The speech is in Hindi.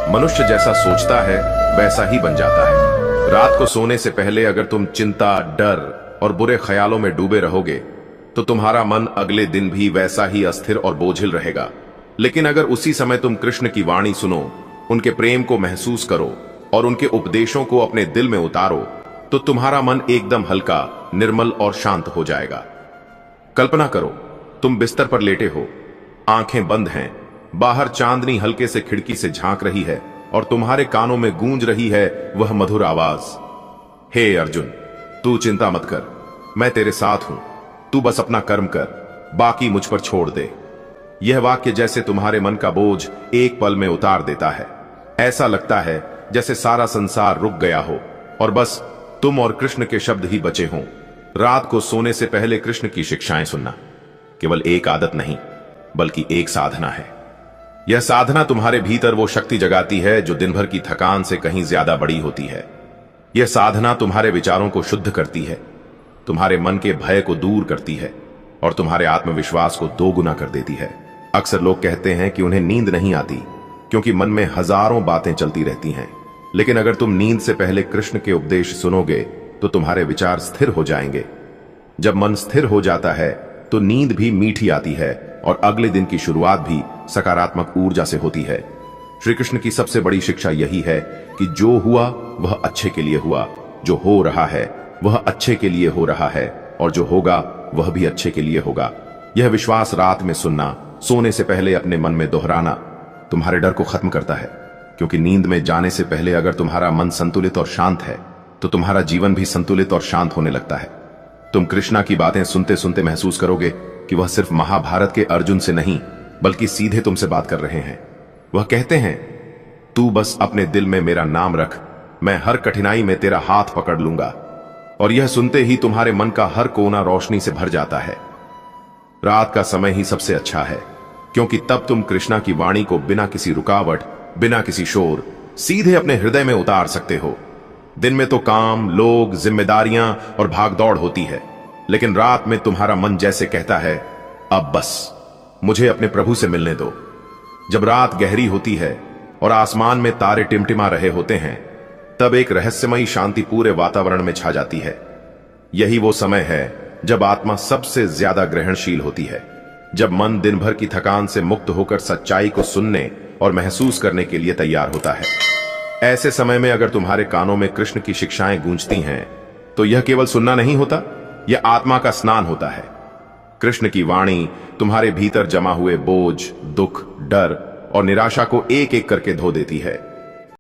मनुष्य जैसा सोचता है वैसा ही बन जाता है। रात को सोने से पहले अगर तुम चिंता, डर और बुरे ख्यालों में डूबे रहोगे तो तुम्हारा मन अगले दिन भी वैसा ही अस्थिर और बोझिल रहेगा। लेकिन अगर उसी समय तुम कृष्ण की वाणी सुनो, उनके प्रेम को महसूस करो और उनके उपदेशों को अपने दिल में उतारो, तो तुम्हारा मन एकदम हल्का, निर्मल और शांत हो जाएगा। कल्पना करो, तुम बिस्तर पर लेटे हो, आंखें बंद हैं, बाहर चांदनी हल्के से खिड़की से झांक रही है और तुम्हारे कानों में गूंज रही है वह मधुर आवाज, हे अर्जुन, तू चिंता मत कर, मैं तेरे साथ हूं, तू बस अपना कर्म कर, बाकी मुझ पर छोड़ दे। यह वाक्य जैसे तुम्हारे मन का बोझ एक पल में उतार देता है। ऐसा लगता है जैसे सारा संसार रुक गया हो और बस तुम और कृष्ण के शब्द ही बचे हों। रात को सोने से पहले कृष्ण की शिक्षाएं सुनना केवल एक आदत नहीं, बल्कि एक साधना है। यह साधना तुम्हारे भीतर वो शक्ति जगाती है जो दिन भर की थकान से कहीं ज्यादा बड़ी होती है। यह साधना तुम्हारे विचारों को शुद्ध करती है, तुम्हारे मन के भय को दूर करती है और तुम्हारे आत्मविश्वास को दोगुना कर देती है। अक्सर लोग कहते हैं कि उन्हें नींद नहीं आती क्योंकि मन में हजारों बातें चलती रहती हैं। लेकिन अगर तुम नींद से पहले कृष्ण के उपदेश सुनोगे तो तुम्हारे विचार स्थिर हो जाएंगे। जब मन स्थिर हो जाता है तो नींद भी मीठी आती है और अगले दिन की शुरुआत भी सकारात्मक ऊर्जा से होती है। श्री कृष्ण की सबसे बड़ी शिक्षा यही है कि जो हुआ वह अच्छे के लिए हुआ, जो हो रहा है वह अच्छे के लिए हो रहा है और जो होगा वह भी अच्छे के लिए होगा। यह विश्वास रात में सुनना, सोने से पहले अपने मन में दोहराना तुम्हारे डर को खत्म करता है, क्योंकि नींद में जाने से पहले अगर तुम्हारा मन संतुलित और शांत है तो तुम्हारा जीवन भी संतुलित और शांत होने लगता है। तुम कृष्णा की बातें सुनते सुनते महसूस करोगे कि वह सिर्फ महाभारत के अर्जुन से नहीं बल्कि सीधे तुमसे बात कर रहे हैं। वह कहते हैं, तू बस अपने दिल में मेरा नाम रख, मैं हर कठिनाई में तेरा हाथ पकड़ लूंगा। और यह सुनते ही तुम्हारे मन का हर कोना रोशनी से भर जाता है। रात का समय ही सबसे अच्छा है, क्योंकि तब तुम कृष्णा की वाणी को बिना किसी रुकावट, बिना किसी शोर, सीधे अपने हृदय में उतार सकते हो। दिन में तो काम, लोग, जिम्मेदारियां और भागदौड़ होती है, लेकिन रात में तुम्हारा मन जैसे कहता है, अब बस मुझे अपने प्रभु से मिलने दो। जब रात गहरी होती है और आसमान में तारे टिमटिमा रहे होते हैं, तब एक रहस्यमयी शांति पूरे वातावरण में छा जाती है। यही वो समय है जब आत्मा सबसे ज्यादा ग्रहणशील होती है, जब मन दिन भर की थकान से मुक्त होकर सच्चाई को सुनने और महसूस करने के लिए तैयार होता है। ऐसे समय में अगर तुम्हारे कानों में कृष्ण की शिक्षाएं गूंजती हैं, तो यह केवल सुनना नहीं होता, यह आत्मा का स्नान होता है। कृष्ण की वाणी तुम्हारे भीतर जमा हुए बोझ, दुख, डर और निराशा को एक एक करके धो देती है।